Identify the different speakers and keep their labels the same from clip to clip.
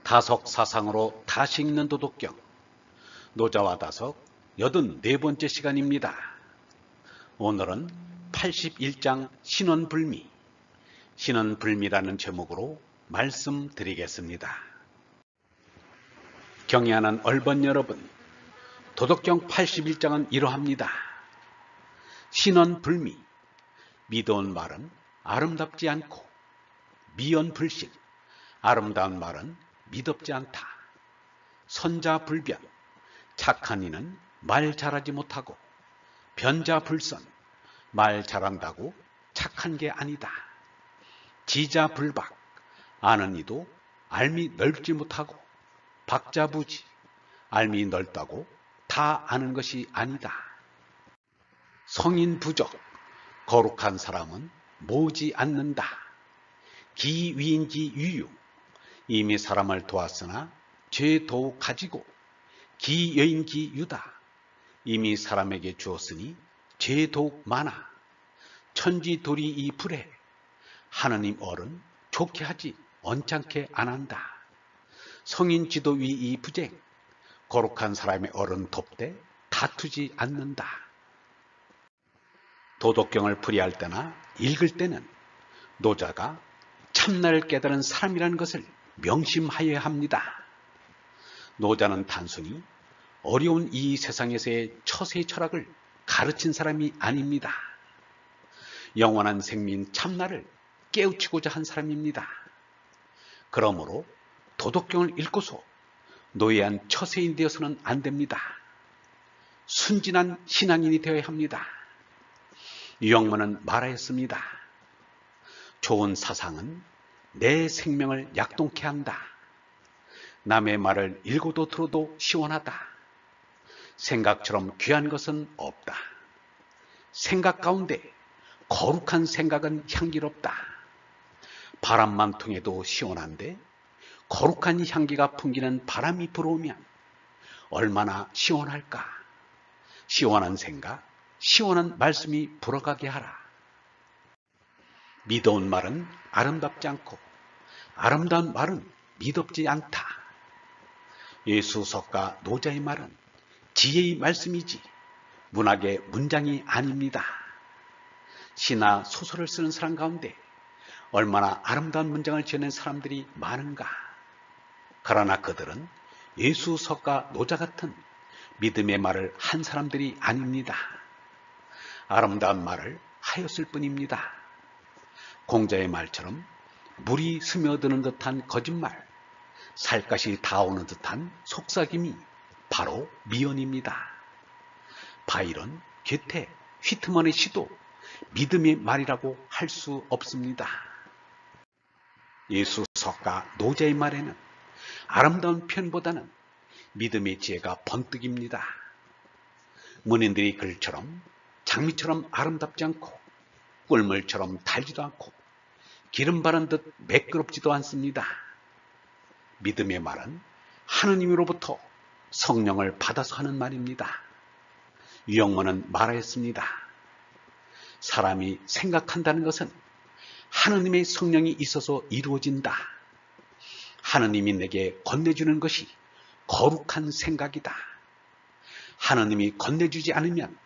Speaker 1: 다석 사상으로 다시 읽는 도덕경 노자와 다석 84번째 시간입니다. 오늘은 81장 신원불미, 신원불미라는 제목으로 말씀드리겠습니다. 경애하는 얼번 여러분, 도덕경 81장은 이러합니다. 신원불미, 미도운 말은 아름답지 않고, 미연불식, 아름다운 말은 미덥지 않다. 선자불변, 착한 이는 말 잘하지 못하고, 변자불선, 말 잘한다고 착한 게 아니다. 지자불박, 아는 이도 알미 넓지 못하고, 박자부지, 알미 넓다고 다 아는 것이 아니다. 성인부적, 거룩한 사람은 모으지 않는다. 기위인기 유유, 이미 사람을 도왔으나 죄 더욱 가지고, 기여인기 유다, 이미 사람에게 주었으니 죄 더욱 많아. 천지도리 이 불에, 하느님 어른 좋게 하지 언짢게 안 한다. 성인 지도위 이 부쟁, 거룩한 사람의 어른 돕되 다투지 않는다. 도덕경을 풀이할 때나 읽을 때는 노자가 참나를 깨달은 사람이라는 것을 명심하여야 합니다. 노자는 단순히 어려운 이 세상에서의 처세 철학을 가르친 사람이 아닙니다. 영원한 생민 참나를 깨우치고자 한 사람입니다. 그러므로 도덕경을 읽고서 노예한 처세인 되어서는 안 됩니다. 순진한 신앙인이 되어야 합니다. 유영문은 말하였습니다. 좋은 사상은 내 생명을 약동케 한다. 남의 말을 읽어도 들어도 시원하다. 생각처럼 귀한 것은 없다. 생각 가운데 거룩한 생각은 향기롭다. 바람만 통해도 시원한데 거룩한 향기가 풍기는 바람이 불어오면 얼마나 시원할까. 시원한 생각, 시원한 말씀이 불어가게 하라. 미더운 말은 아름답지 않고, 아름다운 말은 미덥지 않다. 예수석가 노자의 말은 지혜의 말씀이지 문학의 문장이 아닙니다. 시나 소설을 쓰는 사람 가운데 얼마나 아름다운 문장을 지어낸 사람들이 많은가. 그러나 그들은 예수석가 노자 같은 믿음의 말을 한 사람들이 아닙니다. 아름다운 말을 하였을 뿐입니다. 공자의 말처럼 물이 스며드는 듯한 거짓말, 살갗이 닿아오는 듯한 속삭임이 바로 미연입니다. 바이런, 괴테, 휘트먼의 시도 믿음의 말이라고 할 수 없습니다. 예수 석가 노자의 말에는 아름다운 표현보다는 믿음의 지혜가 번뜩입니다. 문인들이 글처럼 장미처럼 아름답지 않고, 꿀물처럼 달지도 않고, 기름 바른 듯 매끄럽지도 않습니다. 믿음의 말은 하느님으로부터 성령을 받아서 하는 말입니다. 유영문은 말하였습니다. 사람이 생각한다는 것은 하느님의 성령이 있어서 이루어진다. 하느님이 내게 건네주는 것이 거룩한 생각이다. 하느님이 건네주지 않으면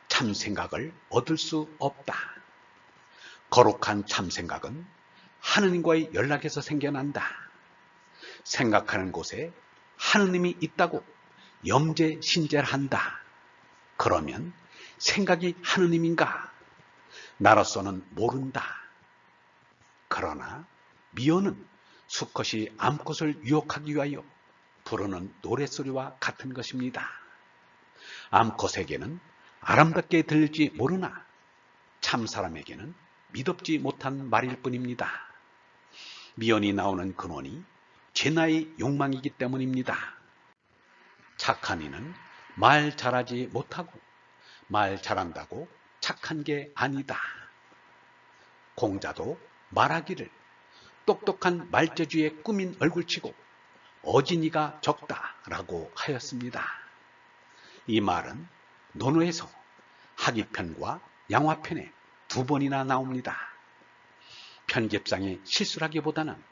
Speaker 1: 참생각을 얻을 수 없다. 거룩한 참생각은 하느님과의 연락에서 생겨난다. 생각하는 곳에 하느님이 있다고 염제신제한다. 그러면 생각이 하느님인가? 나로서는 모른다. 그러나 미연은 수컷이 암컷을 유혹하기 위하여 부르는 노랫소리와 같은 것입니다. 암컷에게는 아름답게 들릴지 모르나 참사람에게는 미덥지 못한 말일 뿐입니다. 미연이 나오는 근원이 죄나의 욕망이기 때문입니다. 착한 이는 말 잘하지 못하고, 말 잘한다고 착한 게 아니다. 공자도 말하기를 똑똑한 말재주에 꾸민 얼굴치고 어진이가 적다라고 하였습니다. 이 말은 논어에서 하기편과 양화편에 2번이나 나옵니다. 편집상의 실수라기보다는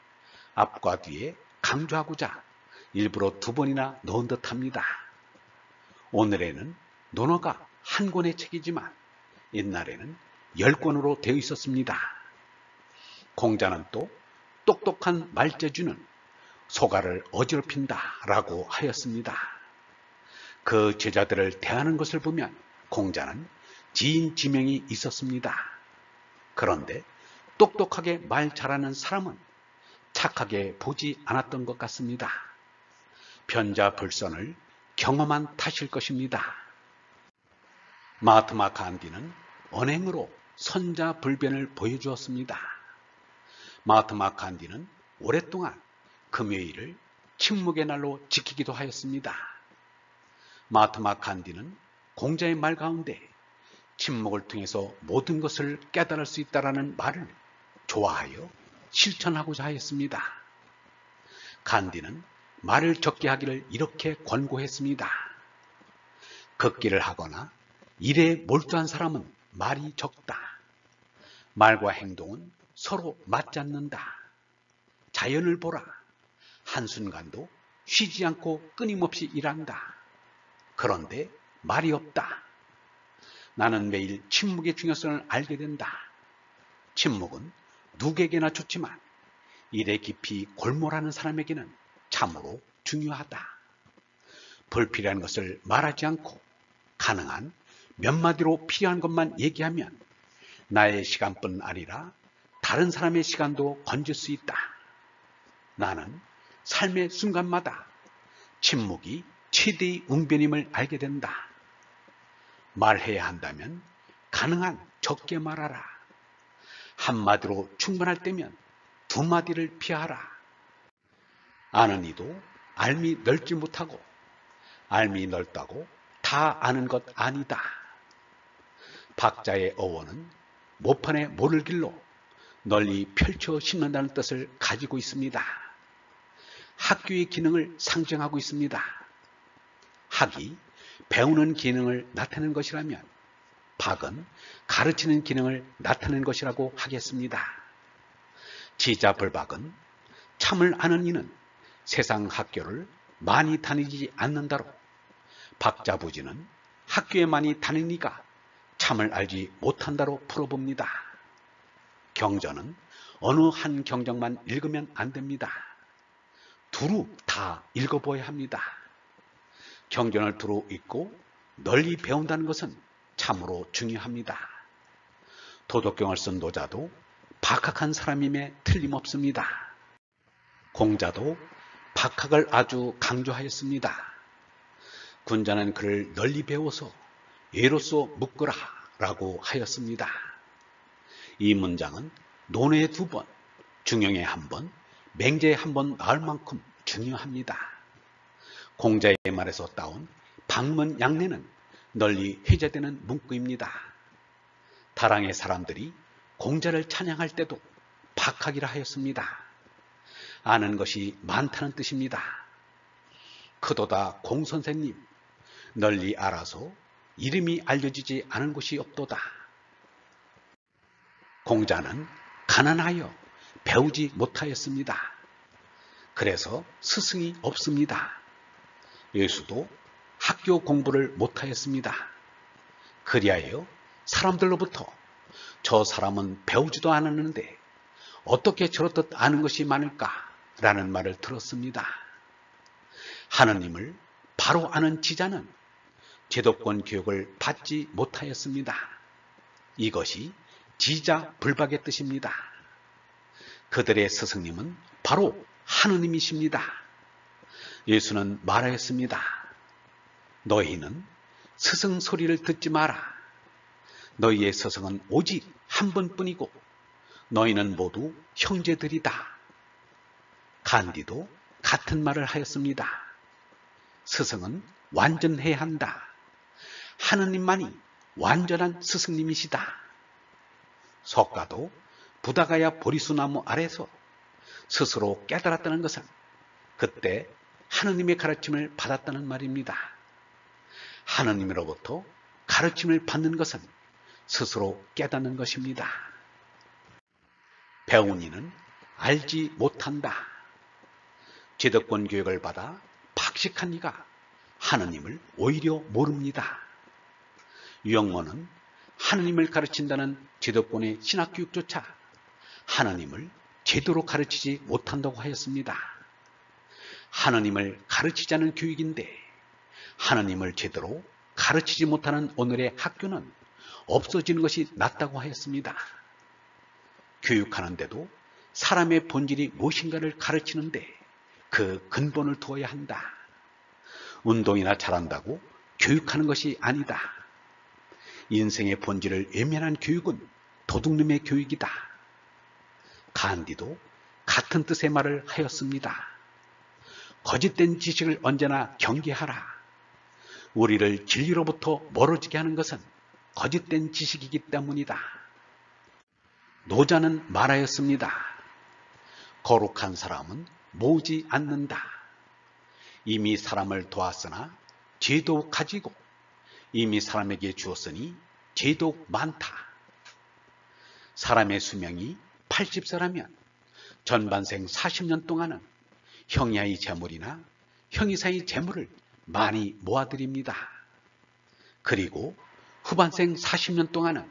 Speaker 1: 앞과 뒤에 강조하고자 일부러 2번이나 넣은 듯합니다. 오늘에는 논어가 한 권의 책이지만 옛날에는 10권으로 되어 있었습니다. 공자는 또 똑똑한 말재주는 소가를 어지럽힌다 라고 하였습니다. 그 제자들을 대하는 것을 보면 공자는 지인 지명이 있었습니다. 그런데 똑똑하게 말 잘하는 사람은 착하게 보지 않았던 것 같습니다. 변자불선을 경험한 탓일 것입니다. 마하트마 간디는 언행으로 선자불변을 보여주었습니다. 마하트마 간디는 오랫동안 금요일을 침묵의 날로 지키기도 하였습니다. 마하트마 간디는 공자의 말 가운데 침묵을 통해서 모든 것을 깨달을 수 있다는 말을 좋아하여 실천하고자 하였습니다. 간디는 말을 적게 하기를 이렇게 권고했습니다. 걷기를 하거나 일에 몰두한 사람은 말이 적다. 말과 행동은 서로 맞지 않는다. 자연을 보라. 한순간도 쉬지 않고 끊임없이 일한다. 그런데 말이 없다. 나는 매일 침묵의 중요성을 알게 된다. 침묵은 누구에게나 좋지만 일에 깊이 골몰하는 사람에게는 참으로 중요하다. 불필요한 것을 말하지 않고 가능한 몇 마디로 필요한 것만 얘기하면 나의 시간뿐 아니라 다른 사람의 시간도 건질 수 있다. 나는 삶의 순간마다 침묵이 최대의 웅변임을 알게 된다. 말해야 한다면 가능한 적게 말하라. 한마디로 충분할 때면 2마디를 피하라. 아는 이도 알미 넓지 못하고 알미 넓다고 다 아는 것 아니다. 박자의 어원은 모판의 모를 길로 널리 펼쳐 심는다는 뜻을 가지고 있습니다. 학교의 기능을 상징하고 있습니다. 학이 배우는 기능을 나타내는 것이라면 박은 가르치는 기능을 나타내는 것이라고 하겠습니다. 지자불박은 참을 아는 이는 세상 학교를 많이 다니지 않는다로 박자부지는 학교에 많이 다니는 이가 참을 알지 못한다로 풀어봅니다. 경전은 어느 한 경전만 읽으면 안 됩니다. 두루 다 읽어보아야 합니다. 경전을 두루 읽고 널리 배운다는 것은 참으로 중요합니다. 도덕경을 쓴 노자도 박학한 사람임에 틀림없습니다. 공자도 박학을 아주 강조하였습니다. 군자는 그를 널리 배워서 예로서 묶으라 라고 하였습니다. 이 문장은 논어에 2번, 중용에 1번, 맹자에 1번 나올 만큼 중요합니다. 공자의 말에서 따온 방문양례는 널리 회자되는 문구입니다. 다랑의 사람들이 공자를 찬양할 때도 박학이라 하였습니다. 아는 것이 많다는 뜻입니다. 크도다 공선생님, 널리 알아서 이름이 알려지지 않은 곳이 없도다. 공자는 가난하여 배우지 못하였습니다. 그래서 스승이 없습니다. 예수도 학교 공부를 못하였습니다. 그리하여 사람들로부터 저 사람은 배우지도 않았는데 어떻게 저렇듯 아는 것이 많을까? 라는 말을 들었습니다. 하느님을 바로 아는 지자는 제도권 교육을 받지 못하였습니다. 이것이 지자불박의 뜻입니다. 그들의 스승님은 바로 하느님이십니다. 예수는 말하였습니다. 너희는 스승 소리를 듣지 마라. 너희의 스승은 오직 한 분뿐이고 너희는 모두 형제들이다. 간디도 같은 말을 하였습니다. 스승은 완전해야 한다. 하느님만이 완전한 스승님이시다. 석가도 부다가야 보리수나무 아래서 스스로 깨달았다는 것은 그때 하느님의 가르침을 받았다는 말입니다. 하느님으로부터 가르침을 받는 것은 스스로 깨닫는 것입니다. 배운 이는 알지 못한다. 기득권 교육을 받아 박식한 이가 하느님을 오히려 모릅니다. 유영모는 하느님을 가르친다는 기득권의 신학교육조차 하느님을 제대로 가르치지 못한다고 하였습니다. 하느님을 가르치자는 교육인데 하느님을 제대로 가르치지 못하는 오늘의 학교는 없어지는 것이 낫다고 하였습니다. 교육하는데도 사람의 본질이 무엇인가를 가르치는데 그 근본을 두어야 한다. 운동이나 잘한다고 교육하는 것이 아니다. 인생의 본질을 외면한 교육은 도둑놈의 교육이다. 간디도 같은 뜻의 말을 하였습니다. 거짓된 지식을 언제나 경계하라. 우리를 진리로부터 멀어지게 하는 것은 거짓된 지식이기 때문이다. 노자는 말하였습니다. 거룩한 사람은 모으지 않는다. 이미 사람을 도왔으나 죄도 가지고 이미 사람에게 주었으니 죄도 많다. 사람의 수명이 80세라면 전반생 40년 동안은 형이의 재물이나 형이사의 재물을 많이 모아드립니다. 그리고 후반생 40년 동안은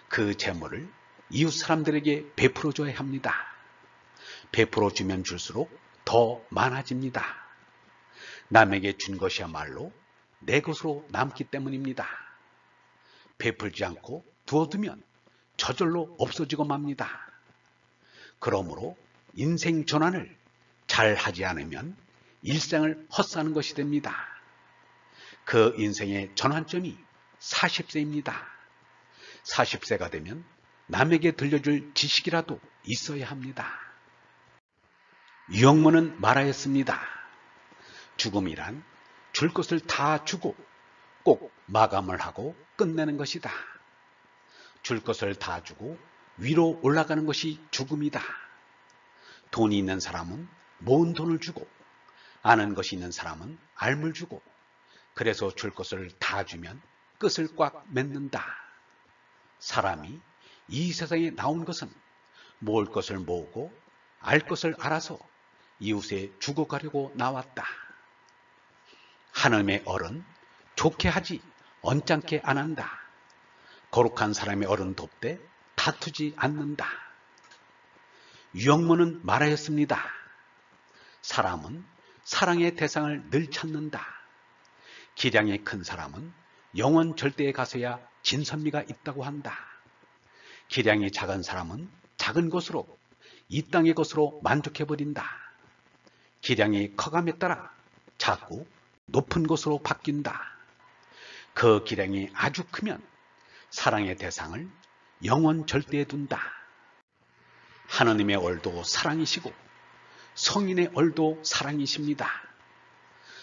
Speaker 1: 그 재물을 이웃 사람들에게 베풀어 줘야 합니다. 베풀어 주면 줄수록 더 많아집니다. 남에게 준 것이야말로 내 것으로 남기 때문입니다. 베풀지 않고 두어두면 저절로 없어지고 맙니다. 그러므로 인생 전환을 잘 하지 않으면 일생을 헛사는 것이 됩니다. 그 인생의 전환점이 40세입니다. 40세가 되면 남에게 들려줄 지식이라도 있어야 합니다. 유영모는 말하였습니다. 죽음이란 줄 것을 다 주고 꼭 마감을 하고 끝내는 것이다. 줄 것을 다 주고 위로 올라가는 것이 죽음이다. 돈이 있는 사람은 모은 돈을 주고 아는 것이 있는 사람은 알물 주고 그래서 줄 것을 다 주면 끝을 꽉 맺는다. 사람이 이 세상에 나온 것은 모을 것을 모으고 알 것을 알아서 이웃에 주고 가려고 나왔다. 하나님의 어른 좋게 하지 언짢게 안 한다. 거룩한 사람의 어른 돕되 다투지 않는다. 유영모는 말하였습니다. 사람은 사랑의 대상을 늘 찾는다. 기량이 큰 사람은 영원 절대에 가서야 진선미가 있다고 한다. 기량이 작은 사람은 작은 것으로 이 땅의 것으로 만족해버린다. 기량이 커감에 따라 자꾸 높은 것으로 바뀐다. 그 기량이 아주 크면 사랑의 대상을 영원 절대에 둔다. 하느님의 얼도 사랑이시고 성인의 얼도 사랑이십니다.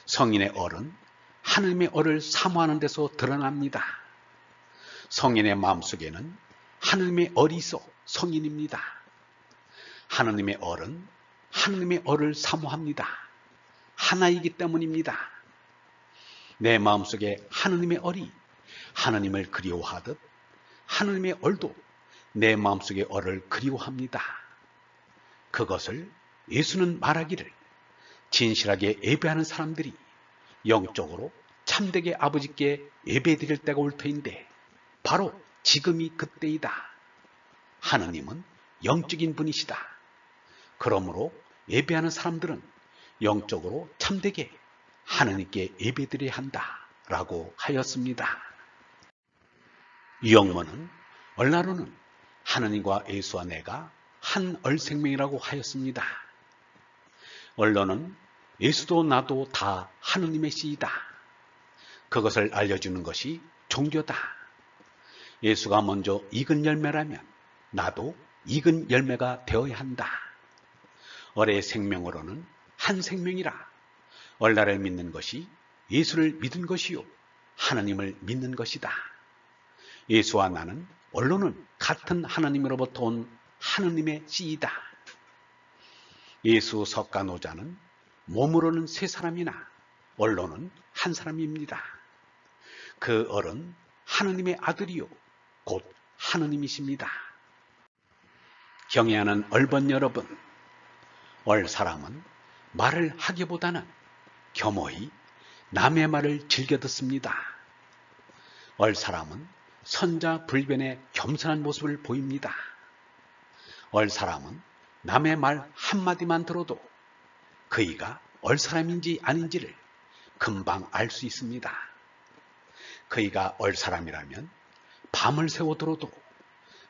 Speaker 1: 성인의 얼은 하느님의 얼을 사모하는 데서 드러납니다. 성인의 마음속에는 하느님의 얼이 있어 성인입니다. 하느님의 얼은 하느님의 얼을 사모합니다. 하나이기 때문입니다. 내 마음속에 하느님의 얼이 하느님을 그리워하듯 하느님의 얼도 내 마음속의 얼을 그리워합니다. 그것을 예수는 말하기를 진실하게 예배하는 사람들이 영적으로 참되게 아버지께 예배드릴 때가 올 터인데 바로 지금이 그때이다. 하느님은 영적인 분이시다. 그러므로 예배하는 사람들은 영적으로 참되게 하느님께 예배드려야 한다라고 하였습니다. 유영모는 얼나로는 하느님과 예수와 내가 한 얼생명이라고 하였습니다. 언론은 예수도 나도 다 하느님의 씨이다. 그것을 알려주는 것이 종교다. 예수가 먼저 익은 열매라면 나도 익은 열매가 되어야 한다. 얼의 생명으로는 한 생명이라. 얼나를 믿는 것이 예수를 믿은 것이요 하나님을 믿는 것이다. 예수와 나는 언론은 같은 하나님으로부터 온 하느님의 씨이다. 예수 석가노자는 몸으로는 세 사람이나 언론은 한 사람입니다. 그 얼은 하느님의 아들이요 곧 하느님이십니다. 경애하는 얼번 여러분, 얼 사람은 말을 하기보다는 겸허히 남의 말을 즐겨 듣습니다. 얼사람은 선자불변의 겸손한 모습을 보입니다. 얼사람은 남의 말 한마디만 들어도 그이가 얼사람인지 아닌지를 금방 알 수 있습니다. 그이가 얼사람이라면 밤을 새워 들어도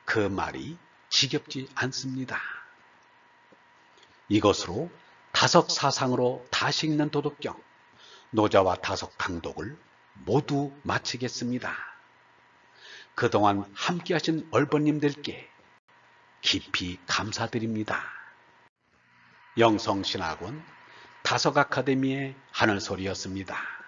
Speaker 1: 그 말이 지겹지 않습니다. 이것으로 다섯 사상으로 다시 읽는 도덕경 노자와 다섯 강독을 모두 마치겠습니다. 그동안 함께하신 얼버님들께 깊이 감사드립니다. 영성신학원 다섯 아카데미의 하늘소리였습니다.